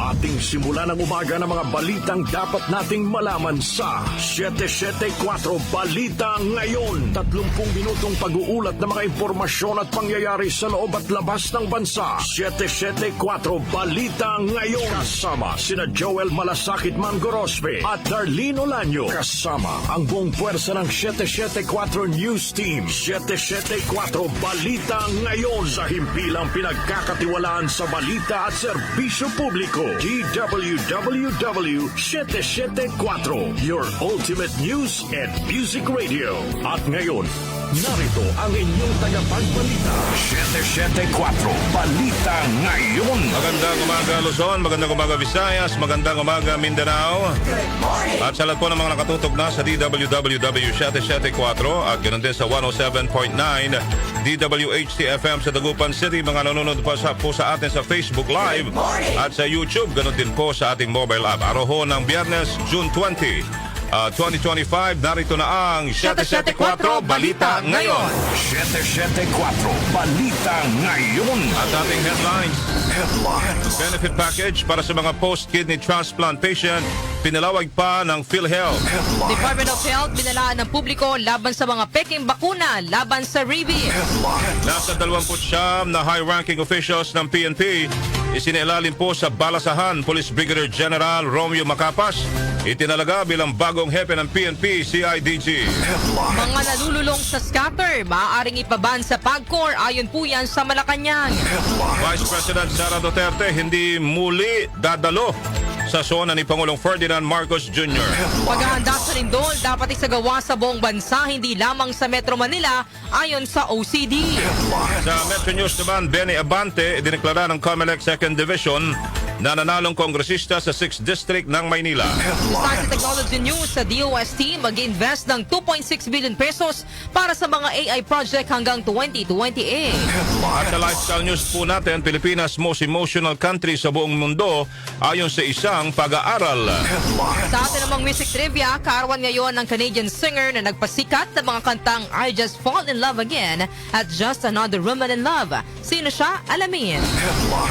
Ating simulan ng umaga ng mga balitang dapat nating malaman sa 774 Balita Ngayon. 30 minutong pag-uulat ng mga impormasyon at pangyayari sa loob at labas ng bansa. 774 Balita Ngayon. Kasama sina Joel Malasakit Mangorospe at Darlene Olanyo. Kasama ang buong puwersa ng 774 News Team. 774 Balita Ngayon. Sa himpilang pinagkakatiwalaan sa balita at serbisyo publiko. DWWW 774, your ultimate news and music radio. At ngayon, narito ang inyong tagapagbalita. 774 Balita Ngayon. Magandang umaga Luzon, magandang umaga Visayas, magandang umaga Mindanao. At sa lahat po ng mga nakatutok na sa DWWW 774 at ganoon din sa 107.9 DWHT-FM sa Dagupan City. Mga nanonood po sa atin sa Facebook Live at sa YouTube. Ganoon din po sa ating mobile app. Araw ho ng Biyernes, June 20, 2025. Narito na ang 774 Balita Ngayon. 774 Balita Ngayon. At ating headlines. Benefit package para sa mga post-kidney transplant patient, pinalawag pa ng PhilHealth. Department of Health binalaan ng publiko laban sa mga peking bakuna laban sa rabies. Nasa 29 na high-ranking officials ng PNP isinilalim po sa balasahan Police Brigadier General Romeo Macapas, itinalaga bilang bagong hepe ng PNP CIDG. Mga nalululong sa scatter, maaaring ipaban sa PAGCOR ayon po yan sa Malacanang. Vice President Sara Duterte hindi muli dadalo sa zona ni Pangulong Ferdinand Marcos Jr. Paghahanda sa lindol dapat isagawa sa buong bansa, hindi lamang sa Metro Manila ayon sa OCD. Sa Metro News naman, Benny Abante dineklara ng COMELEC 2nd Division na nanalong kongresista sa 6th District ng Maynila. Sa Technology News, sa DOST mag-invest ng 2.6 billion pesos para sa mga AI project hanggang 2028. At sa lifestyle news po natin, Pilipinas most emotional country sa buong mundo ayon sa isang pag-aaral. Sa atin namang music trivia, kaarawan ngayon ng Canadian singer na nagpasikat ng mga kantang I Just Fall in Love Again at Just Another Woman in Love. Sino siya? Alamin.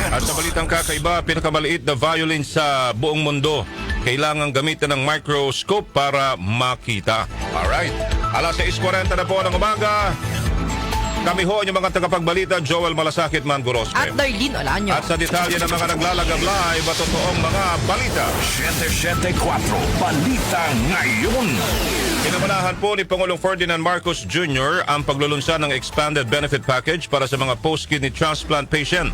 At sa balitang kakaiba, pinakamaliit na violin sa buong mundo. Kailangan gamitin ng microscope para makita. Alright. Alas 6:40 na po ng umaga. Kami ho yung mga tagapagbalita, Joel Malasakit Mangorospe. At Darlene Olanyo. At sa detalye ng mga naglalagab live at totoong mga balita. 774 Balita Ngayon. Pinamanahan po ni Pangulong Ferdinand Marcos Jr. ang paglulunsad ng expanded benefit package para sa mga post-kidney transplant patient.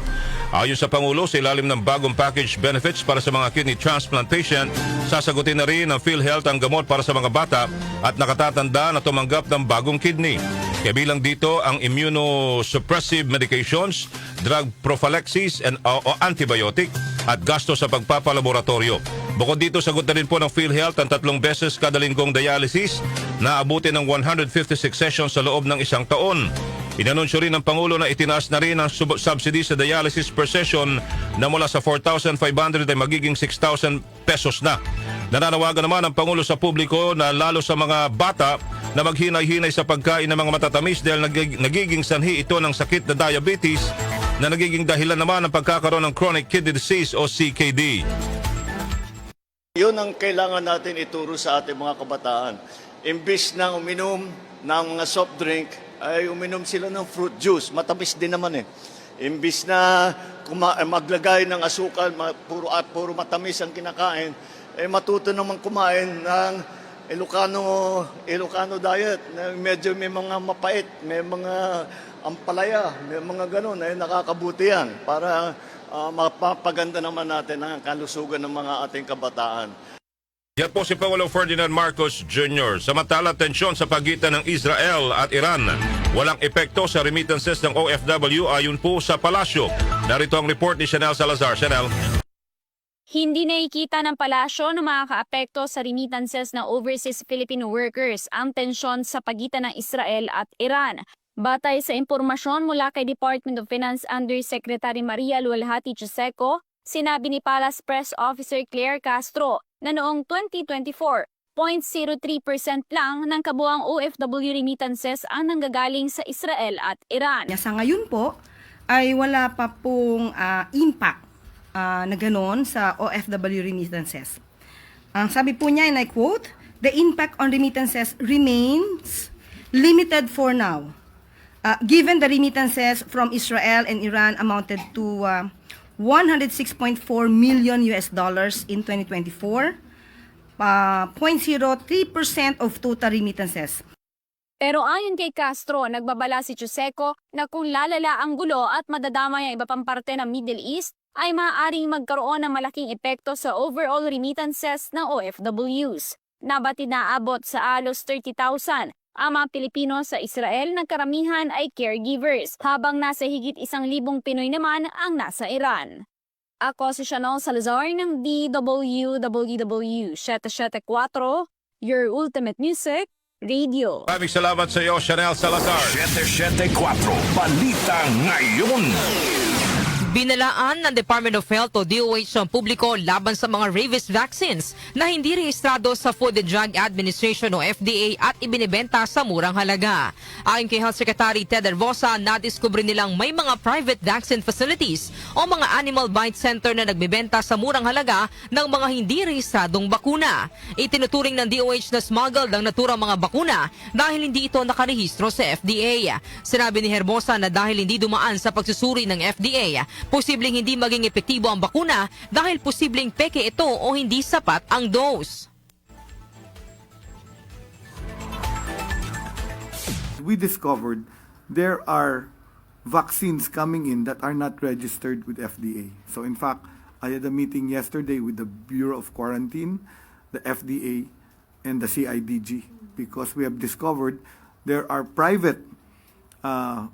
Ayon sa Pangulo, sa ilalim ng bagong package benefits para sa mga kidney transplant patient, sasagutin na rin ng PhilHealth ang gamot para sa mga bata at nakatatanda na tumanggap ng bagong kidney. Kabilang dito ang immunosuppressive medications, drug prophylaxis o antibiotic at gasto sa pagpapalaboratorio. Bukod dito, sagot na rin po ng PhilHealth ang 3 beses kada linggong dialysis na abutin ng 156 sessions sa loob ng isang taon. Inanunsyo rin ng Pangulo na itinaas na rin ang subsidy sa dialysis per session na mula sa 4,500 ay magiging 6,000 pesos na. Nananawagan naman ang Pangulo sa publiko na lalo sa mga bata na maghinay-hinay sa pagkain ng mga matatamis dahil nagiging sanhi ito ng sakit na diabetes na nagiging dahilan naman ng pagkakaroon ng chronic kidney disease o CKD. Yun ang kailangan natin ituro sa ating mga kabataan. Imbis na uminom ng mga soft drink, ay uminom sila ng fruit juice. Matamis din naman eh. Imbis na maglagay ng asukal, puro matamis ang kinakain, matuto naman kumain ng Ilocano diet. Na medyo may mga mapait, may mga ampalaya, may mga ganun. Nakakabuti yan para mapapaganda naman natin ang kalusugan ng mga ating kabataan. Yan po si Pangulong Ferdinand Marcos Jr. Samantala, tensyon sa pagitan ng Israel at Iran. Walang epekto sa remittances ng OFW ayon po sa palasyo. Narito ang report ni Chanel Salazar. Chanel. Hindi nakikita ng palasyo na makakaapekto sa remittances ng overseas Filipino workers ang tensyon sa pagitan ng Israel at Iran. Batay sa impormasyon mula kay Department of Finance Undersecretary Maria Lualhati Joseco, sinabi ni Palace Press Officer Claire Castro na noong 2024, 0.03% lang ng kabuang OFW remittances ang nanggagaling sa Israel at Iran. Sa ngayon po ay wala pa pong impact na ganon sa OFW remittances. Ang sabi po niya, and I quote, "The impact on remittances remains limited for now. Given the remittances from Israel and Iran amounted to $106.4 million in 2024, 0.03% of total remittances." Pero ayon kay Castro, nagbabala si Chuseco na kung lalala ang gulo at madadamay ang iba pang parte ng Middle East, ay maaaring magkaroon ng malaking epekto sa overall remittances ng OFWs. Nabatid na abot sa halos 30,000 ang mga Pilipino sa Israel na karamihan ay caregivers, habang nasa higit 1,000 Pinoy naman ang nasa Iran. Ako si Chanel Salazar ng DWWW 774, your ultimate music radio. Maraming salamat sa iyo, Chanel Salazar. 774 Balita Ngayon. Binalaan ng Department of Health o DOH ang publiko laban sa mga rabies vaccines na hindi rehistrado sa Food and Drug Administration o FDA at ibinibenta sa murang halaga. Ayon kay Health Secretary Ted Herbosa, nadiskubre nilang may mga private vaccine facilities o mga animal bite center na nagbibenta sa murang halaga ng mga hindi rehistradong bakuna. Itinuturing ng DOH na smuggled ang naturang mga bakuna dahil hindi ito nakarehistro sa FDA. Sinabi ni Herbosa na dahil hindi dumaan sa pagsusuri ng FDA, posibleng hindi maging epektibo ang bakuna dahil posibleng peke ito o hindi sapat ang dose. We discovered there are vaccines coming in that are not registered with FDA. So in fact, I had a meeting yesterday with the Bureau of Quarantine, the FDA, and the CIDG because we have discovered there are private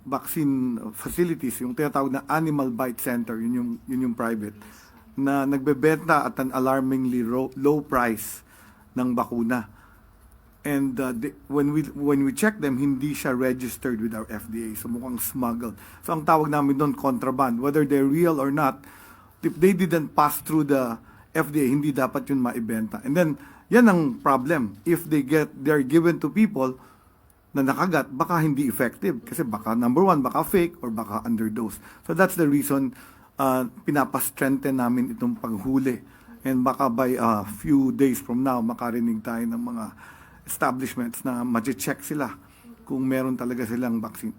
vaccine facilities, yung tinatawag na Animal Bite Center, yun yung private, na nagbebenta at an alarmingly low price ng bakuna. And when we check them, hindi siya registered with our FDA. So mukhang smuggled. So ang tawag namin doon, contraband. Whether they're real or not, if they didn't pass through the FDA, hindi dapat yun maibenta. And then, yan ang problem. If they're given to people na nakagat, baka hindi effective. Kasi baka, number one, baka fake or baka underdose. So that's the reason pinapa-strengthen namin itong paghuli. And baka by a few days from now, makarinig tayo ng mga establishments na ma-check sila kung meron talaga silang vaccine.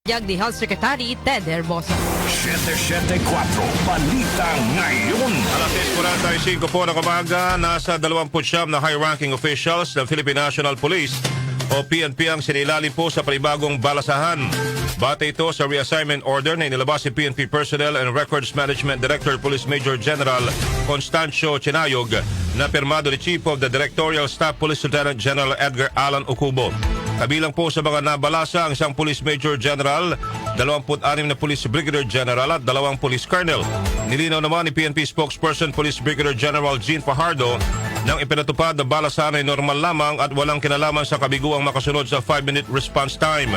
Yag ni Health Secretary Ted Herbosa. 774 Balita Ngayon. Alas 6:45 po ng umaga, nasa 29 na high-ranking officials ng Philippine National Police o PNP ang sinilalim po sa panibagong balasahan. Bate ito sa reassignment order na inilabas si PNP Personnel and Records Management Director Police Major General Constancio Chinayog na pirmado ni Chief of the Directorial Staff Police Lieutenant General Edgar Alan Ocubo. Kabilang po sa mga nabalasa ang isang Police Major General, 26 na Police Brigadier General at 2 Police Colonel. Nilinaw naman ni PNP Spokesperson Police Brigadier General Jean Fajardo nang ipinatupad na balasahan ay normal lamang at walang kinalaman sa kabiguang makasunod sa 5-minute response time.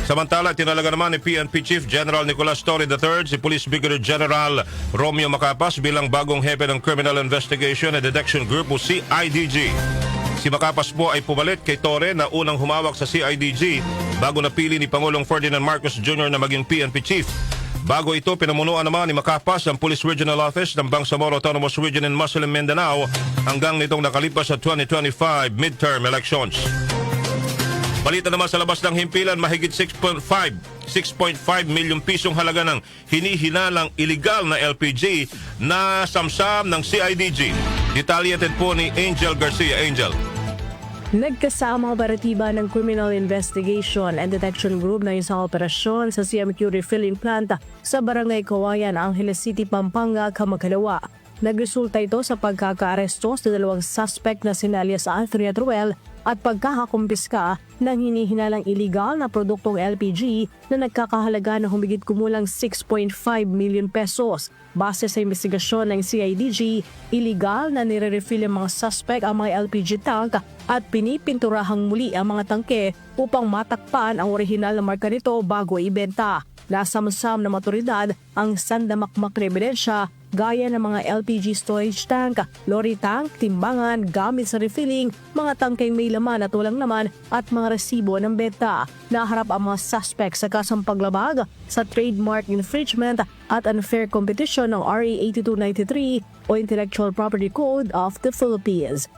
Samantala, tinalaga naman ni PNP Chief General Nicolas Torre III si Police Brigadier General Romeo Macapas bilang bagong hepe ng Criminal Investigation and Detection Group o CIDG. Si Macapas po ay pumalit kay Torre na unang humawak sa CIDG bago napili ni Pangulong Ferdinand Marcos Jr. na maging PNP Chief. Bago ito, pinamunuan naman ni Macapas ang Police Regional Office ng Bangsamoro Autonomous Region in Muslim Mindanao hanggang nitong nakalipas sa 2025 midterm elections. Balita naman sa labas ng himpilan, mahigit 6.5 milyong pisong halaga ng hinihinalang illegal na LPG na samsam ng CIDG. Detalyated po ni Angel Garcia. Angel. Nagkasama ang operatiba ng Criminal Investigation and Detection Group na isang operasyon sa CMQ Refilling Plant sa Barangay Kawayan, Angeles City, Pampanga, Kamagalawa. Nagresulta ito sa pagkakaaresto sa 2 suspect na sina alias Anthony at Ruel at pagkakakumpiska ng hinihinalang illegal na produktong LPG na nagkakahalaga ng humigit kumulang 6.5 million pesos. Base sa investigasyon ng CIDG, illegal na nire-refill ang mga suspect ang mga LPG tank at pinipinturahang muli ang mga tangke upang matakpan ang orihinal na marka nito bago ibenta. Nasamsam ng otoridad ang sandamakmak na ebidensya gaya ng mga LPG storage tank, lorry tank, timbangan, gamit sa refilling, mga tangkeng may laman at walang laman at mga resibo ng benta. Naharap ang mga suspect sa kasang paglabag sa trademark infringement at unfair competition ng RA 8293 o Intellectual Property Code of the Philippines.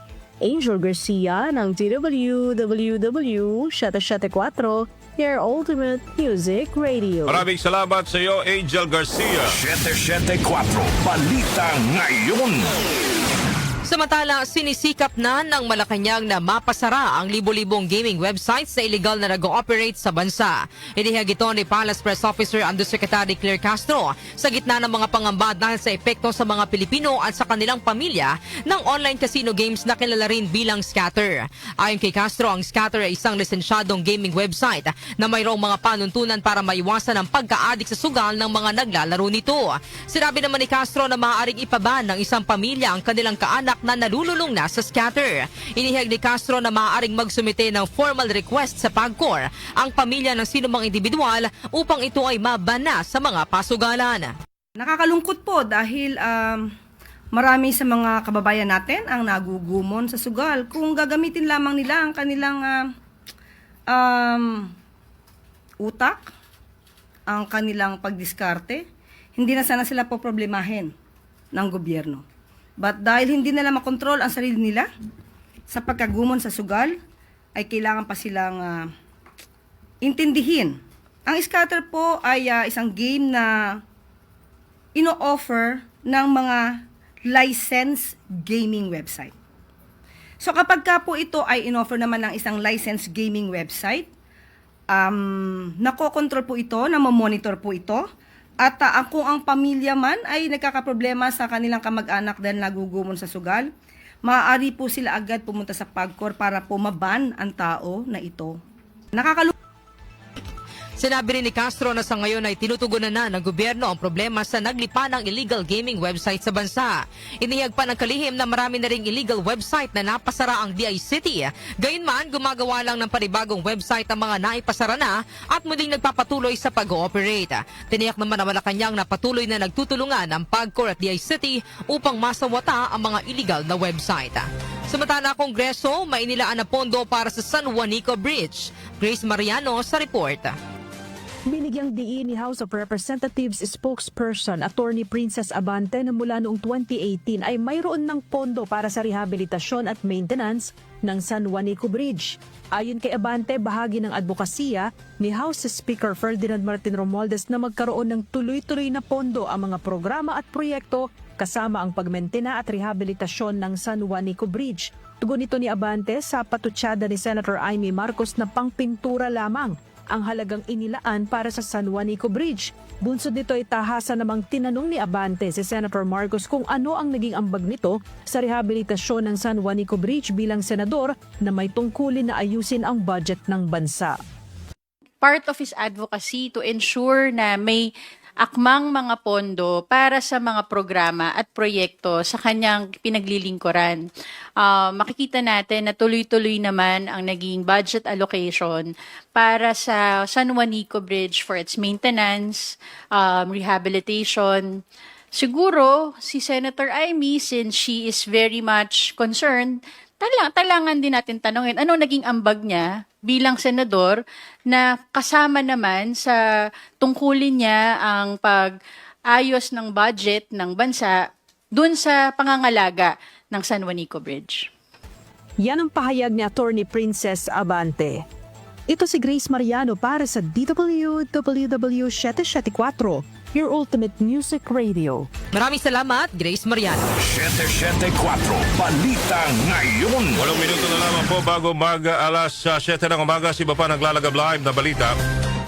Angel Garcia ng DWWW 774, your ultimate music radio. Maraming salamat sa iyo, Angel Garcia. 774 Balita Ngayon. Samantala, sinisikap na ng Malacanang na mapasara ang libo-libong gaming websites na illegal na nag-ooperate sa bansa. Inihag ito ni Palace Press Officer Undersecretary Claire Castro sa gitna ng mga pangamba dahil sa epekto sa mga Pilipino at sa kanilang pamilya ng online casino games na kilala rin bilang scatter. Ayon kay Castro, ang scatter ay isang lisensyadong gaming website na mayroong mga panuntunan para maiwasan ang pagka-addict sa sugal ng mga naglalaro nito. Sinabi naman ni Castro na maaaring ipaban ng isang pamilya ang kanilang kaanak na nalululong na sa scatter. Inihag ni Castro na maaaring magsumite ng formal request sa PAGCOR ang pamilya ng sinumang individual upang ito ay mabana sa mga pasugalan. Nakakalungkot po dahil marami sa mga kababayan natin ang nagugumon sa sugal. Kung gagamitin lamang nila ang kanilang utak, ang kanilang pagdiskarte, hindi na sana sila poproblemahin ng gobyerno. But dahil hindi nila makontrol ang sarili nila sa pagkagumon sa sugal, ay kailangan pa silang intindihin. Ang scatter po ay isang game na ino-offer ng mga licensed gaming website. So kapag ka po ito ay in-offer naman ng isang licensed gaming website, nakokontrol po ito, namomonitor po ito, at kung ang pamilya man ay nagkakaproblema sa kanilang kamag-anak dahil nagugumon sa sugal, maaari po sila agad pumunta sa PAGCOR para po maban ang tao na ito. Sinabi rin ni Castro na sa ngayon ay tinutugunan na ng gobyerno ang problema sa naglipa ng illegal gaming website sa bansa. Inihag pa ng kalihim na marami na ring illegal website na napasara ang DICT. Gayunman, gumagawa lang ng panibagong website ang mga naipasara na at muling nagpapatuloy sa pag-ooperate. Tiniyak naman na Malacanang na patuloy na nagtutulungan ang PAGCOR at DICT upang masawata ang mga illegal na website. Samantala, Kongreso, may inilaan na pondo para sa San Juanico Bridge. Grace Mariano sa report. Binigyang diin ni House of Representatives spokesperson Attorney Princess Abante na mula noong 2018 ay mayroon ng pondo para sa rehabilitasyon at maintenance ng San Juanico Bridge. Ayon kay Abante, bahagi ng advokasya ni House Speaker Ferdinand Martin Romualdez na magkaroon ng tuloy-tuloy na pondo ang mga programa at proyekto kasama ang pagmentena at rehabilitasyon ng San Juanico Bridge. Tugon nito ni Abante sa patutsada ni Senator Amy Marcos na pangpintura lamang ang halagang inilaan para sa San Juanico Bridge. Bunsod nito ay tahasa namang tinanong ni Abante si Senator Marcos kung ano ang naging ambag nito sa rehabilitasyon ng San Juanico Bridge bilang senador na may tungkulin na ayusin ang budget ng bansa. Part of his advocacy to ensure na may akmang mga pondo para sa mga programa at proyekto sa kanyang pinaglilingkuran. Makikita natin na tuloy-tuloy naman ang naging budget allocation para sa San Juanico Bridge for its maintenance, rehabilitation. Siguro, si Senator Amy, since she is very much concerned, talangan din natin tanongin, ano naging ambag niya bilang senador na kasama naman sa tungkulin niya ang pag-ayos ng budget ng bansa dun sa pangangalaga ng San Juanico Bridge. Yan ang pahayag ni Attorney Princess Abante. Ito si Grace Mariano para sa DWWW 774, your ultimate music radio. Maraming salamat, Grace Mariano. 774 Balita Ngayon. 8 minuto na lamang po bago alas 7 ng umaga, si Bapa naglalagab live na balita.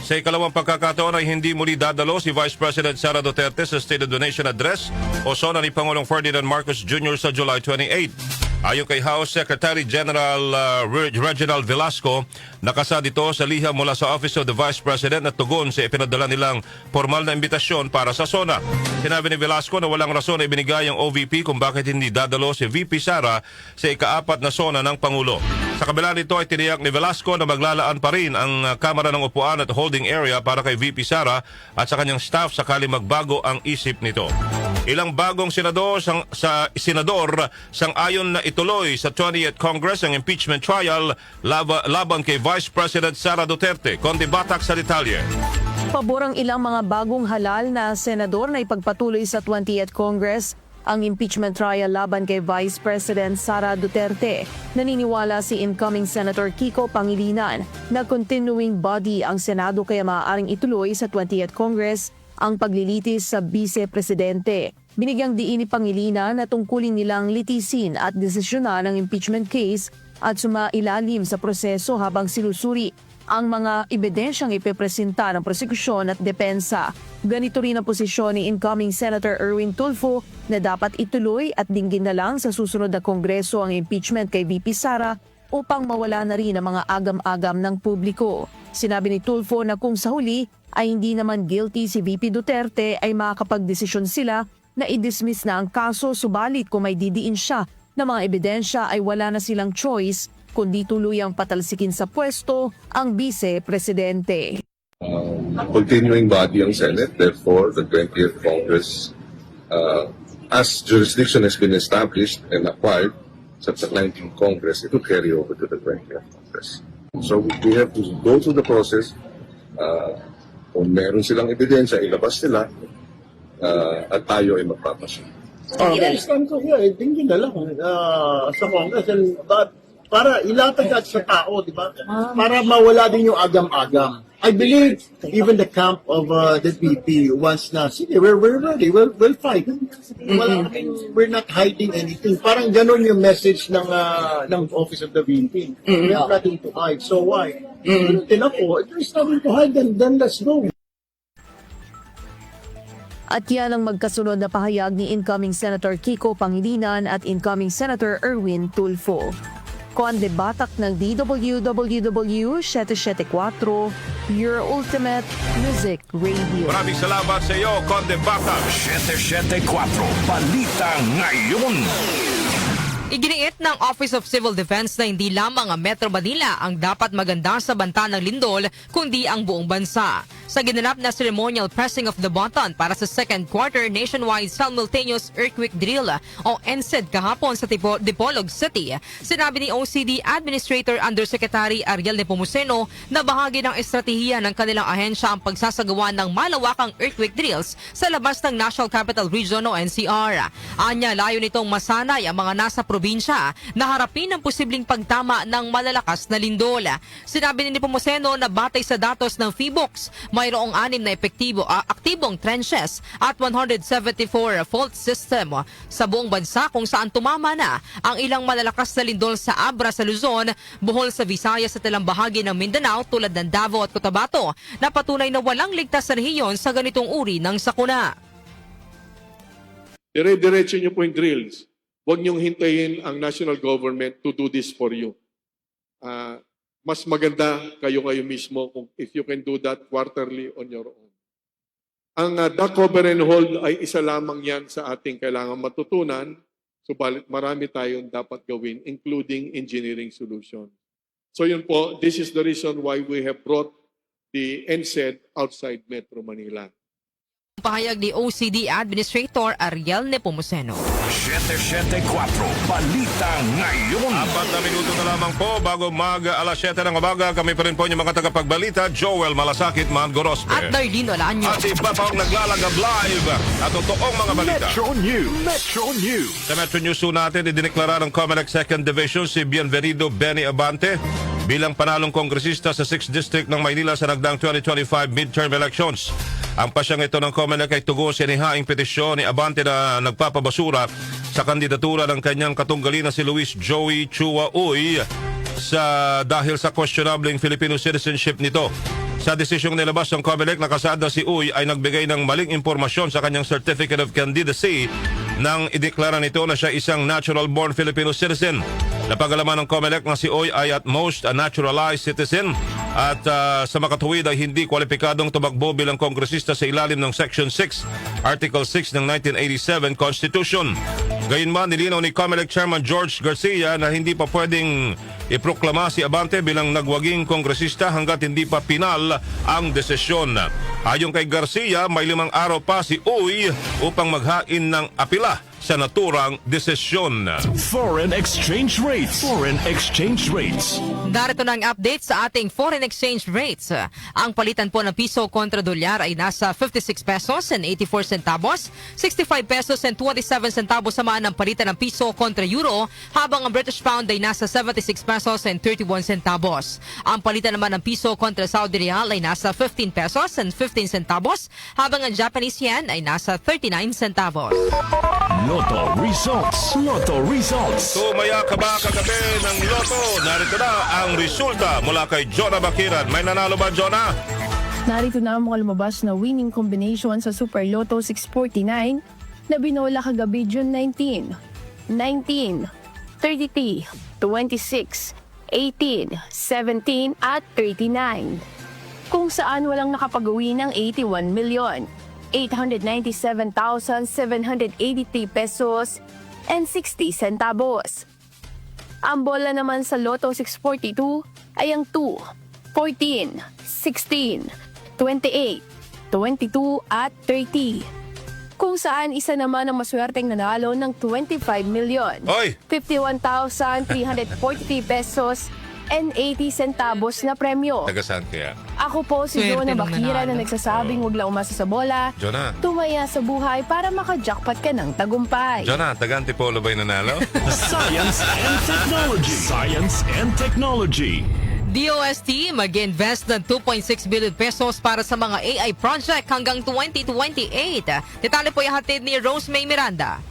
Sa ikalawang pagkakataon ay hindi muli dadalo si Vice President Sara Duterte sa State of the Nation Address o sona ni Pangulong Ferdinand Marcos Jr. sa July 28. Ayon kay House Secretary General Reginald Velasco, nakasad ito sa liham mula sa Office of the Vice President at tugon sa ipinadala nilang formal na imbitasyon para sa SONA. Sinabi ni Velasco na walang rason na ibinigay ang OVP kung bakit hindi dadalo si VP Sara sa ika-4 na SONA ng Pangulo. Sa kabila nito ay tiniyak ni Velasco na maglalaan pa rin ang Kamara ng Upuan at holding area para kay VP Sara at sa kanyang staff sakali magbago ang isip nito. Ilang bagong senador sang-ayon na ituloy sa 20th Congress ang impeachment trial laban kay Vice President Sara Duterte. Conde Batak sa detalye. Pabor ang ilang mga bagong halal na senador na ipagpatuloy sa 20th Congress ang impeachment trial laban kay Vice President Sara Duterte. Naniniwala si incoming Senator Kiko Pangilinan na continuing body ang Senado kaya maaaring ituloy sa 20th Congress ang paglilitis sa Vice-Presidente. Binigyang diin ni Pangilinan na tungkulin nilang litisin at desisyonan ang impeachment case at sumailalim sa proseso habang sinusuri ang mga ebidensyang ipepresenta ng prosekusyon at depensa. Ganito rin ang posisyon ni incoming Senator Erwin Tulfo na dapat ituloy at dinggin na lang sa susunod na Kongreso ang impeachment kay VP Sara upang mawala na rin ang mga agam-agam ng publiko. Sinabi ni Tulfo na kung sa huli ay hindi naman guilty si VP Duterte ay makakapagdesisyon sila na i-dismiss na ang kaso, subalit kung may didiin siya na mga ebidensya ay wala na silang choice kundi tuluyang patalsikin sa pwesto ang Vice-Presidente. Continuing body ang Senate, therefore the 20th Congress, as jurisdiction has been established and acquired sa 19th Congress, it will carry over to the 20th Congress. So we have to go through the process. Kung meron silang ebidensya, ilabas nila at tayo ay magpapasya. Understand ko siya, tingin na lang sa Congress. Para ilatag at sa tao, di ba? Para mawala din yung agam-agam. I believe even the camp of the VP wants na, sige, we're ready, we'll fight. We're not hiding anything. Parang ganun yung message ng Office of the VP. We have nothing to hide. So why? If there's nothing to hide, then let's go. At yan ang magkasunod na pahayag ni incoming Senator Kiko Pangilinan at incoming Senator Erwin Tulfo. Conde Batak ng DWWW 774, your ultimate music radio. Maraming salamat sa iyo, Conde Batak. 774 Balita Ngayon. Iginiit ng Office of Civil Defense na hindi lamang ang Metro Manila ang dapat maganda sa banta ng lindol, kundi ang buong bansa. Sa ginanap na ceremonial pressing of the button para sa second quarter nationwide simultaneous earthquake drill o NSED kahapon sa Dipolog City, sinabi ni OCD Administrator Undersecretary Ariel Nepomuceno na bahagi ng estratehiya ng kanilang ahensya ang pagsasagawa ng malawakang earthquake drills sa labas ng National Capital Region o NCR. Anya, layo nitong masanay ang mga nasa probinsya na harapin ang posibleng pagtama ng malalakas na lindol. Sinabi ni Nepomuceno na batay sa datos ng PHIVOLCS, mayroong 6 na aktibong trenches at 174 fault system sa buong bansa kung saan tumama na ang ilang malalakas na lindol sa Abra sa Luzon, Bohol sa Visayas at ilang bahagi ng Mindanao tulad ng Davao at Cotabato na patunay na walang ligtas na rehiyon sa ganitong uri ng sakuna. Dire-diretso nyo po yung drills. Huwag niyong hintayin ang national government to do this for you. Mas maganda kayo mismo kung if you can do that quarterly on your own. Ang duck cover and hold ay isa lamang yan sa ating kailangan matutunan, subalit marami tayong dapat gawin, including engineering solution. So yun po, this is the reason why we have brought the NSED outside Metro Manila. Pahayag ni OCD Administrator Ariel Nepomuceno. 774 Balita Ngayon. 4 na minuto na lamang po bago alas 7 ng umaga. Kami pa rin po yung mga tagapagbalita, Joel Malasakit, Man Gorospe. At Darlene Olanyo. At iba pa ang naglalagab live at totoong mga balita. Metro News. Metro News. Sa Metro News natin, idineklara ng COMELEC 2nd Division si Bienvenido Benny Abante bilang panalong kongresista sa 6th District ng Maynila sa nagdaang 2025 midterm elections. Ang pasyang ito ng COMELEC ay tugon sa inihaing petisyon ni Abante na nagpapabasura sa kandidatura ng kanyang katunggali na si Luis Joey Chua Uy dahil sa questionabling Filipino citizenship nito. Sa desisyong nilabas ng COMELEC, nakasada si Uy ay nagbigay ng maling impormasyon sa kanyang Certificate of Candidacy nang ideklara nito na siya isang natural-born Filipino citizen. Napagalaman ng COMELEC na si Uy ay at most a naturalized citizen at sa makatuwid ay hindi kwalipikadong tumakbo bilang kongresista sa ilalim ng Section 6, Article 6 ng 1987 Constitution. Gayunman, nilinaw ni COMELEC Chairman George Garcia na hindi pa pwedeng iproklama si Abante bilang nagwaging kongresista hanggat hindi pa pinal ang desisyon. Ayon kay Garcia, may 5 araw pa si Uy upang maghain ng apela sa naturang desisyon. Foreign exchange rates. Foreign exchange rates. Narito na ang update sa ating foreign exchange rates. Ang palitan po ng piso kontra dolyar ay nasa 56 pesos and 84 centavos, 65 pesos and 27 centavos samaan ang palitan ng piso kontra euro, habang ang British pound ay nasa 76 pesos and 31 centavos. Ang palitan naman ng piso kontra Saudi Real ay nasa 15 pesos and 15 centavos, habang ang Japanese yen ay nasa 39 centavos. Lotto results. Lotto results. Tumaya ka ba kagabi ng Lotto? Narito na ang resulta mula kay Jonah Bakiran. May nanalo ba, Jonah? Narito na ang mga lumabas na winning combination sa Super Lotto 649 na binola kagabi June 19, 19, 33, 26, 18, 17 at 39. Kung saan walang nakapag-uwi ng 81 milyon. 897,783 pesos and 60 centavos. Ang bola naman sa Lotto 642 ay ang 2, 14, 16, 28, 22 at 30. Kung saan isa naman ang maswerteng nanalo ng 25 milyon, 51,343 pesos and 80 centavos na premyo. Tagasaan kaya? Ako po si Swerte Jonah ng Bakira na nanalo. nagsasabing huwag lang umasa sa bola. Jonah. Tumaya sa buhay para makajackpot ka ng tagumpay. Jonah, taga-Antipolo ba'y nanalo? Science and technology. Science and technology. DOST mag-invest ng 2.6 billion pesos para sa mga AI project hanggang 2028. Detalye po ihatid ni Rose May Miranda.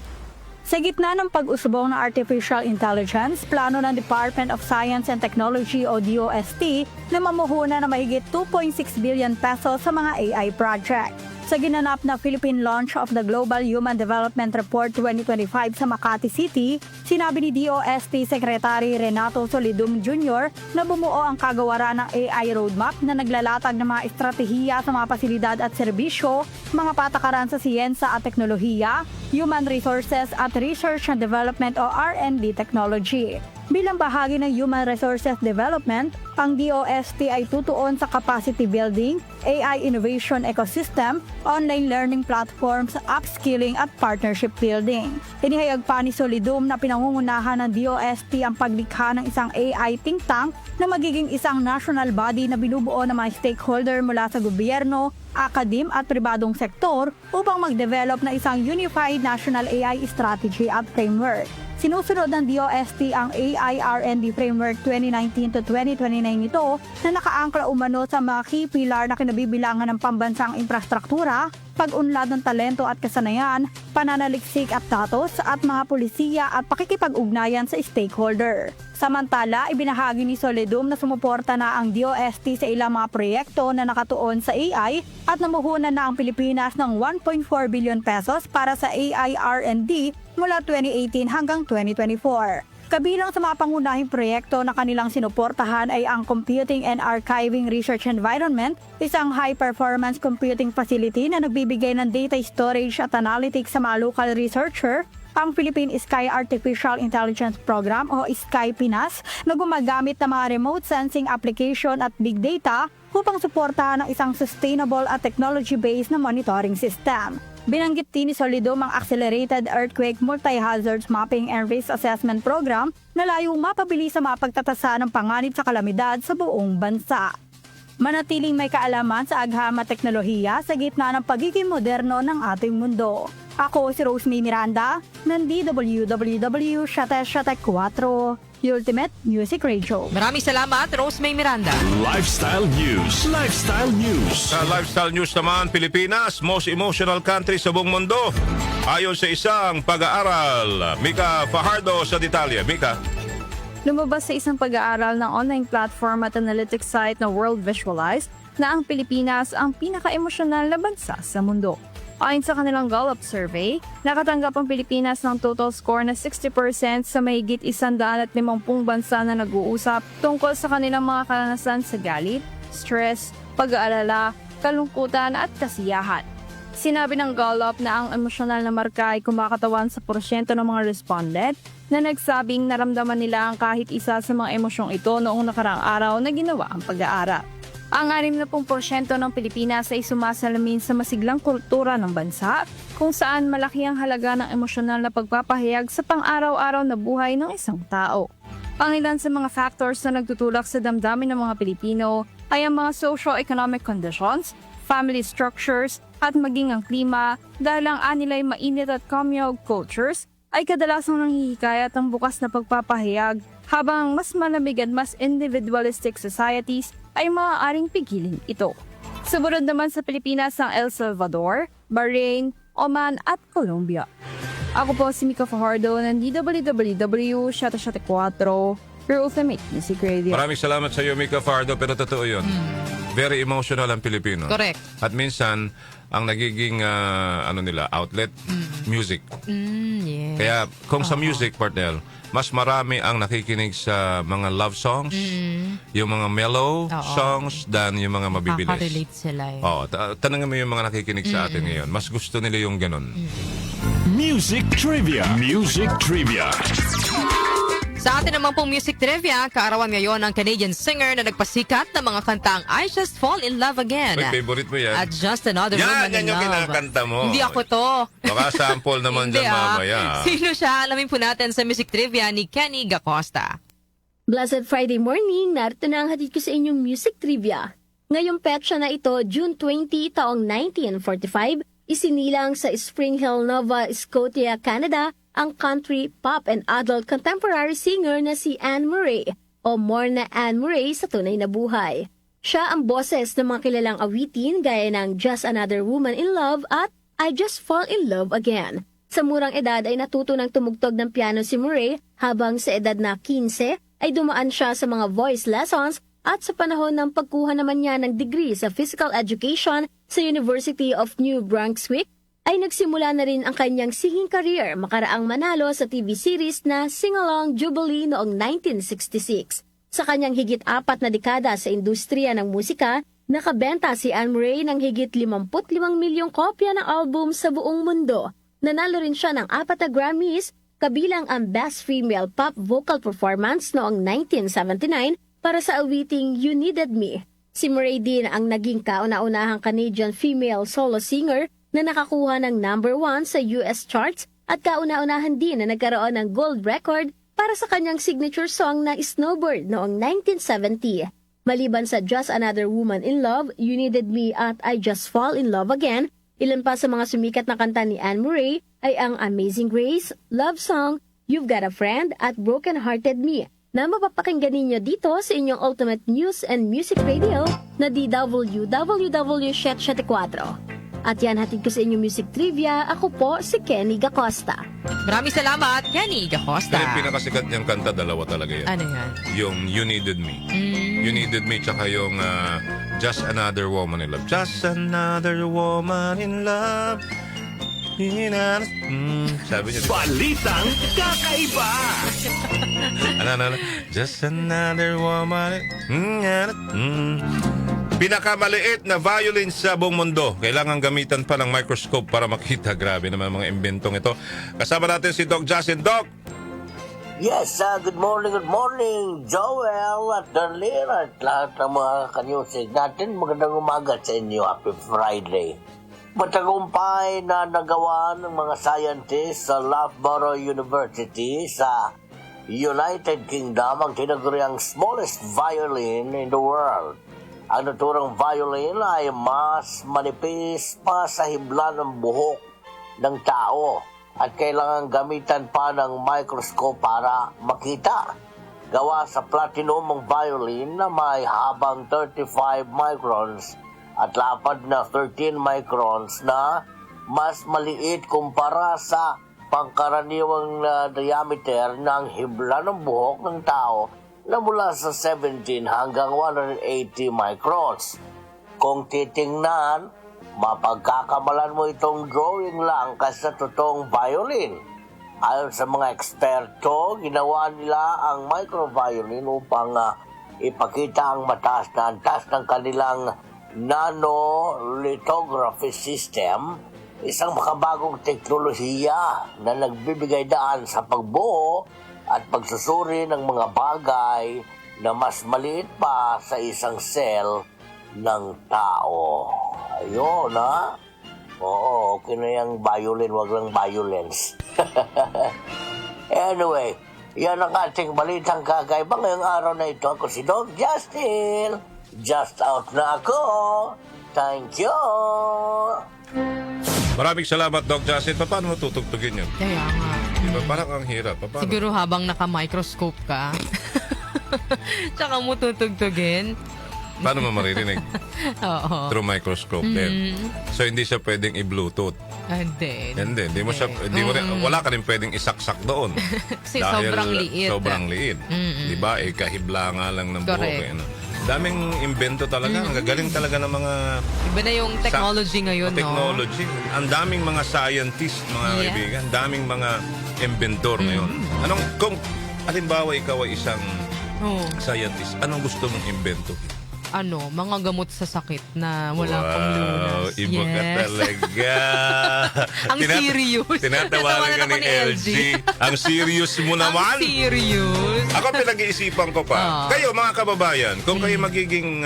Sa gitna ng pag-usbong ng artificial intelligence, plano ng Department of Science and Technology o DOST na mamuhunan ng mahigit 2.6 billion pesos sa mga AI project. Sa ginanap na Philippine launch of the Global Human Development Report 2025 sa Makati City, sinabi ni DOST Secretary Renato Solidum Jr. na bumuo ang kagawaran ng AI roadmap na naglalatag ng mga estratehiya sa mga pasilidad at serbisyo, mga patakaran sa siyensa at teknolohiya, human resources at research and development o R&D technology. Bilang bahagi ng Human Resources Development, ang DOST ay tutuon sa capacity building, AI innovation ecosystem, online learning platforms, upskilling at partnership building. Inihayag pa ni Solidum na pinangungunahan ng DOST ang paglikha ng isang AI think tank na magiging isang national body na binubuo ng mga stakeholder mula sa gobyerno, akadim at pribadong sektor upang mag-develop na isang unified national AI strategy at framework. Sinusunod ng DOST ang AI R&D Framework 2019 to 2029 nito na nakaangkla umano sa mga key pillar na kinabibilangan ng pambansang infrastruktura, pag-unlad ng talento at kasanayan, pananaliksik at datos at mga pulisiya at pakikipag-ugnayan sa stakeholder. Samantala, ibinahagi ni Solidum na sumuporta na ang DOST sa ilang mga proyekto na nakatuon sa AI at namuhunan na ang Pilipinas ng 1.4 billion pesos para sa AI R&D mula 2018 hanggang 2024. Kabilang sa mga pangunahing proyekto na kanilang sinuportahan ay ang Computing and Archiving Research Environment, isang high-performance computing facility na nagbibigay ng data storage at analytics sa mga local researcher, ang Philippine Sky Artificial Intelligence Program o Sky Pinas na gumagamit ng mga remote sensing application at big data upang suportahan ang isang sustainable at technology-based na monitoring system. Binanggit din ni Solidum ang Accelerated Earthquake Multi-Hazards Mapping and Risk Assessment Program na layong mapabilis sa mga pagtatasa ng panganib sa kalamidad sa buong bansa. Manatiling may kaalaman sa agham at teknolohiya sa gitna ng pagiging moderno ng ating mundo. Ako si Rose May Miranda ng DWWW 774 Ultimate Music Radio. Maraming salamat, Rose May Miranda. Lifestyle News. Lifestyle News. Sa Lifestyle News naman, Pilipinas, most emotional country sa buong mundo. Ayon sa isang pag-aaral, Mika Fajardo sa detalye. Mika. Lumabas sa isang pag-aaral ng online platform at analytics site na World Visualize na ang Pilipinas ang pinaka-emosyonal na bansa sa mundo. Ayon sa kanilang Gallup survey, nakatanggap ang Pilipinas ng total score na 60% sa mahigit 150 bansa na nag-uusap tungkol sa kanilang mga karanasan sa galit, stress, pag-aalala, kalungkutan at kasiyahan. Sinabi ng Gallup na ang emosyonal na marka ay kumakatawan sa porsyento ng mga respondent na nagsabing naramdaman nila ang kahit isa sa mga emosyong ito noong nakaraang araw na ginawa ang pag-aaral. Ang 60% ng Pilipinas ay sumasalamin sa masiglang kultura ng bansa kung saan malaki ang halaga ng emosyonal na pagpapahayag sa pang-araw-araw na buhay ng isang tao. Ang ilan sa mga factors na nagtutulak sa damdamin ng mga Pilipino ay ang mga socio-economic conditions, family structures, at maging ang klima dahil ang anilay mainit at kamyog cultures ay kadalasang nanghihikayat ang bukas na pagpapahayag habang mas malamig at mas individualistic societies ay maaaring pigilin ito. Sumunod naman sa Pilipinas ang El Salvador, Bahrain, Oman at Colombia. Ako po si Mika Fajardo ng DWWW 774, your ultimate music radio. Maraming salamat sa iyo, Mika Fardo, pero totoo yun. Very emotional ang Pilipino. Correct. At minsan, ang nagiging outlet, music. Yeah. Kaya kung sa music, partner, mas marami ang nakikinig sa mga love songs, yung mga mellow songs, than yung mga mabibilis. Makaka-relate sila eh. Tanungin mo yung mga nakikinig sa atin ngayon. Mas gusto nila yung ganun. Music Trivia. Music Trivia. Sa atin naman pong music trivia, kaarawan ngayon ng Canadian singer na nagpasikat ng mga kantang I Just Fall in Love Again. Wait, favorite mo yan. At Just Another Woman in Yan yung Love. kinakanta mo. Hindi ako to. Baka sample naman Hindi, dyan mamaya. Sino siya? Alamin po natin sa music trivia ni Kenny Gacosta. Blessed Friday morning, narito na ang hatid ko sa inyong music trivia. Ngayong petsa na ito, June 20, taong 1945, isinilang sa Spring Hill, Nova Scotia, Canada, ang country, pop, and adult contemporary singer na si Anne Murray o Morna Anne Murray sa tunay na buhay. Siya ang boses ng mga kilalang awitin gaya ng Just Another Woman in Love at I Just Fall in Love Again. Sa murang edad ay natuto ng tumugtog ng piano si Murray habang sa edad na 15 ay dumaan siya sa mga voice lessons at sa panahon ng pagkuha naman niya ng degree sa physical education sa University of New Brunswick ay nagsimula na rin ang kanyang singing career makaraang manalo sa TV series na Sing-Along Jubilee noong 1966. Sa kanyang higit 4 na dekada sa industriya ng musika, nakabenta si Anne Murray ng higit 55 milyong kopya ng album sa buong mundo. Nanalo rin siya ng 4 na Grammys, kabilang ang Best Female Pop Vocal Performance noong 1979 para sa awiting You Needed Me. Si Murray din ang naging kauna-unahang Canadian female solo singer na nakakuha ng number 1 sa US charts at kauna-unahan din na nagkaroon ng gold record para sa kanyang signature song na Snowbird noong 1970. Maliban sa Just Another Woman in Love, You Needed Me at I Just Fall in Love Again, ilan pa sa mga sumikat na kanta ni Anne Murray ay ang Amazing Grace, Love Song, You've Got a Friend at Broken Hearted Me na mapapakinggan ninyo dito sa inyong Ultimate News and Music Radio na DWWW 774. At yan, hatid ko sa inyong music trivia. Ako po si Kenny Gacosta. Maraming salamat, Kenny Gacosta. Yung pinakasikat niyang kanta, dalawa talaga yan. Ano yan? Yung You Needed Me. You Needed Me, tsaka yung Just Another Woman in Love. Just Another Woman in Love. Sabi niya. Balitang kakaiba. Ano? Just Another Woman. Pinakamaliit na violin sa buong mundo. Kailangan gamitan pa ng microscope para makita. Grabe naman mga imbentong ito. Kasama natin si Doc Justin. Doc! Yes, good morning, Joel at Darlene at lahat ng mga kanyusig natin. Magandang umaga sa inyo. Happy Friday. Matagumpay na nagawa ng mga scientists sa Loughborough University sa United Kingdom ang tinaguriang smallest violin in the world. Ang naturang violin ay mas manipis pa sa hibla ng buhok ng tao at kailangan gamitan pa ng microscope para makita. Gawa sa platinum ang violin na may habang 35 microns at lapad na 13 microns na mas maliit kumpara sa pangkaraniwang diameter ng hibla ng buhok ng tao na mula sa 17 hanggang 180 microns. Kung titingnan, mapagkakamalan mo itong drawing lang kasi sa totoong violin. Ayon sa mga eksperto, ginawa nila ang microviolin upang ipakita ang mataas na antas ng kanilang nanolithography system, isang makabagong teknolohiya na nagbibigay daan sa pagbuo at pagsusuri ng mga bagay na mas maliit pa sa isang cell ng tao. Ayun, ha? Oo, okay na yung violin, wag lang violence. Anyway, yan ang ating balitang kakaiba ngayong araw na ito. Ako si Doc Justin. Just out na ako. Thank you. Maraming salamat, Doc Justin. Paano mo tutugtugin yun? Kaya nga. Diba? Parang ang hirap. Paano? Siguro habang naka-microscope ka. Tsaka mo tutugtugin. Paano mo maririnig? Oo. Through microscope din. So, hindi siya pwedeng i-Bluetooth. Hindi. Hindi mo siya, wala ka rin pwedeng isaksak doon. Kasi sobrang liit. Sobrang liit. Di ba? Kahibla nga lang ng buhok. Correct. Daming invento talaga. Ang gagaling talaga ng mga... Iba na yung technology ngayon, no? Technology. Ang daming mga scientist, mga kaibigan. Ang daming mga inventor ngayon. Kung halimbawa ikaw ay isang scientist, anong gusto mong invento? Mga gamot sa sakit na wala pang lunas. Iba ka talaga. Ang serious. Tinatawanan ka ni LG. Ang serious mo naman. Ang serious. Ako pinag-iisipan ko pa. Kayo mga kababayan, kung kayo magiging,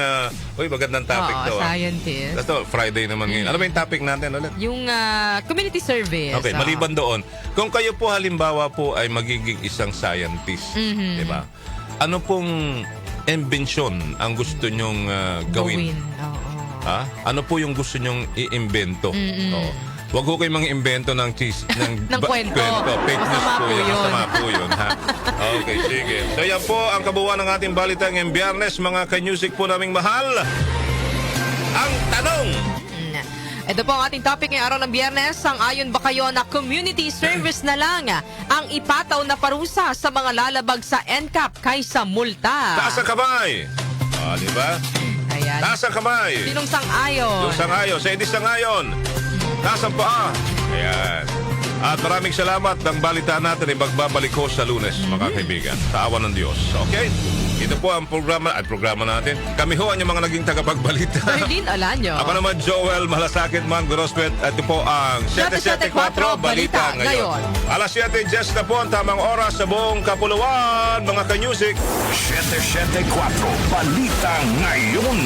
magandang topic to. Scientist. Ito, Friday naman ngayon. Ano ba yung topic natin ulit? Yung community service. Okay, maliban doon. Kung kayo po halimbawa po ay magiging isang scientist, di ba? Ano pong imbensyon ang gusto nyong gawin? Ha? Ano po yung gusto nyong i-imbento? Huwag ko kayo mga imbento ng kwento. Fake news Masama po po yun. yun. Masama po yun. Ha? Okay, sige. So yan po ang kabuuan ng ating balita ngayong Biyernes. Mga kanyusik po naming mahal. Ang tanong! Ito po ang ating topic ngayong araw ng Biyernes. Sang-ayon ba kayo na community service na lang ang ipataw na parusa sa mga lalabag sa NCAP kaysa multa? Taas ang kamay! Di ba? Ayan. Taas ang kamay! Sinong sang-ayon? Yung sang-ayon. Sa hindi sang-ayon. Taas ang paa. Ayan. At maraming salamat. Ang balita natin ay magbabalik ko sa Lunes, mga kaibigan. Sa awan ng Diyos. Okay? Ito po ang programa natin. Kami ho ang mga naging tagapagbalita. Berlin Alanyo. Ako naman Joel Malasakit, Man Grospet. At ito po ang 774 Balita Ngayon. Alas 7, just na po ang tamang oras sa buong Kapuluan, mga kanyusik. 774 Balita Ngayon.